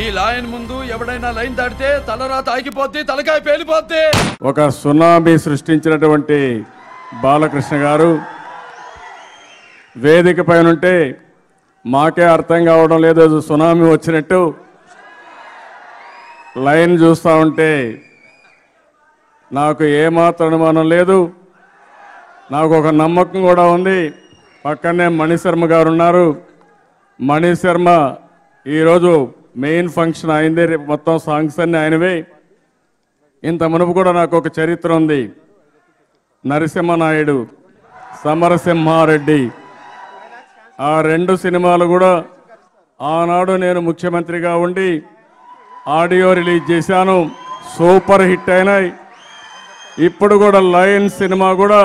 ఈ లైన్ ముందు ఎవడైనా లైన్ దాటితే తలరాత ఆగిపోద్ది, తలకాయ పేలిపోద్ది. ఒక సునామీ సృష్టించినటువంటి బాలకృష్ణ గారు వేదిక పైన ఉంటే మాకే అర్థం కావడం లేదు, సునామీ వచ్చినట్టు. లైన్ చూస్తూ ఉంటే నాకు ఏమాత్రం అనుమానం లేదు. నాకు ఒక నమ్మకం కూడా ఉంది. పక్కనే మణిశర్మ గారు ఉన్నారు. మణిశర్మ ఈరోజు మెయిన్ ఫంక్షన్ అయింది, రేపు మొత్తం సాంగ్స్ అన్నీ ఆయనవే. ఇంత మునుపు కూడా నాకు ఒక చరిత్ర ఉంది. నరసింహనాయుడు, సమరసింహారెడ్డి, ఆ 2 సినిమాలు కూడా ఆనాడు నేను ముఖ్యమంత్రిగా ఉండి ఆడియో రిలీజ్ చేశాను, సూపర్ హిట్ అయినాయి. ఇప్పుడు కూడా లయన్ సినిమా కూడా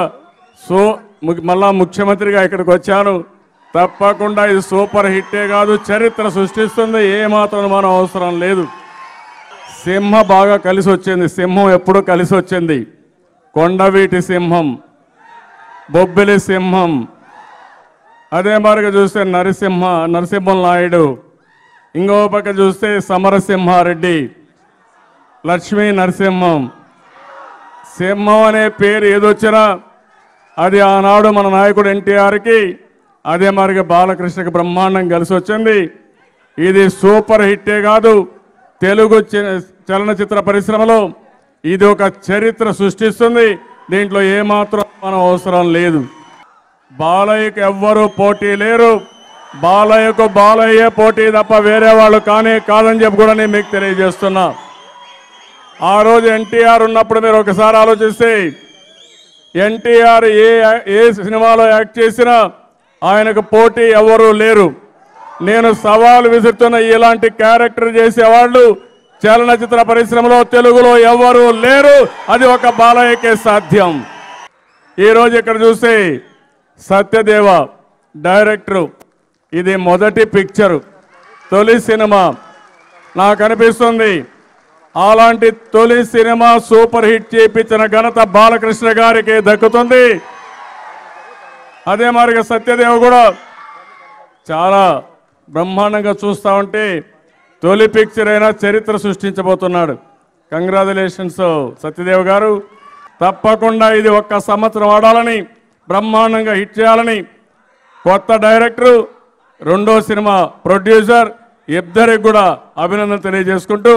మళ్ళా ముఖ్యమంత్రిగా ఇక్కడికి వచ్చాను. తప్పకుండా ఇది సూపర్ హిట్టే కాదు, చరిత్ర సృష్టిస్తుంది, ఏమాత్రం మనం అవసరం లేదు. సింహ బాగా కలిసి వచ్చింది, సింహం ఎప్పుడూ కలిసి వచ్చింది. కొండవీటి సింహం, బొబ్బిలి సింహం, అదే మరిగా చూస్తే నరసింహం నాయుడు, ఇంకో పక్క చూస్తే సమరసింహారెడ్డి, లక్ష్మీ నరసింహం. సింహం అనే పేరు ఏదొచ్చినా అది ఆనాడు మన నాయకుడు ఎన్టీఆర్కి, అదే మరిగా బాలకృష్ణకి బ్రహ్మాండం కలిసి వచ్చింది. ఇది సూపర్ హిట్టే కాదు, తెలుగు చలనచిత్ర పరిశ్రమలో ఇది ఒక చరిత్ర సృష్టిస్తుంది. దీంట్లో ఏమాత్రం మనం అవసరం లేదు. బాలయ్యకు ఎవ్వరూ పోటీ లేరు. బాలయ్యకు బాలయ్య పోటీ తప్ప వేరే వాళ్ళు కాదని చెప్పి కూడా నేను మీకు తెలియజేస్తున్నా. ఆ రోజు ఎన్టీఆర్ ఉన్నప్పుడు మీరు ఒకసారి ఆలోచిస్తే ఎన్టీఆర్ ఏ సినిమాలో యాక్ట్ చేసినా ఆయనకు పోటీ ఎవరూ లేరు. నేను సవాలు విసురుతున్న ఇలాంటి క్యారెక్టర్ చేసేవాళ్ళు చలనచిత్ర పరిశ్రమలో తెలుగులో ఎవరూ లేరు. అది ఒక బాలయ్యకే సాధ్యం. ఈరోజు ఇక్కడ చూస్తే సత్యదేవ డైరెక్టరు, ఇది మొదటి పిక్చరు, తొలి సినిమా. నాకు అనిపిస్తుంది అలాంటి తొలి సినిమా సూపర్ హిట్ చేయించిన ఘనత బాలకృష్ణ గారికి దక్కుతుంది. అదే మరిగా సత్యదేవ కూడా చాలా బ్రహ్మాండంగా చూస్తూ ఉంటే తొలి పిక్చర్ అయినా చరిత్ర సృష్టించబోతున్నాడు. కంగ్రాచులేషన్స్ సత్యదేవ్ గారు. తప్పకుండా ఇది 1 సంవత్సరం ఆడాలని, బ్రహ్మాండంగా హిట్ చేయాలని కొత్త డైరెక్టరు, 2వ సినిమా ప్రొడ్యూసర్ ఇద్దరికి కూడా అభినందన తెలియజేసుకుంటూ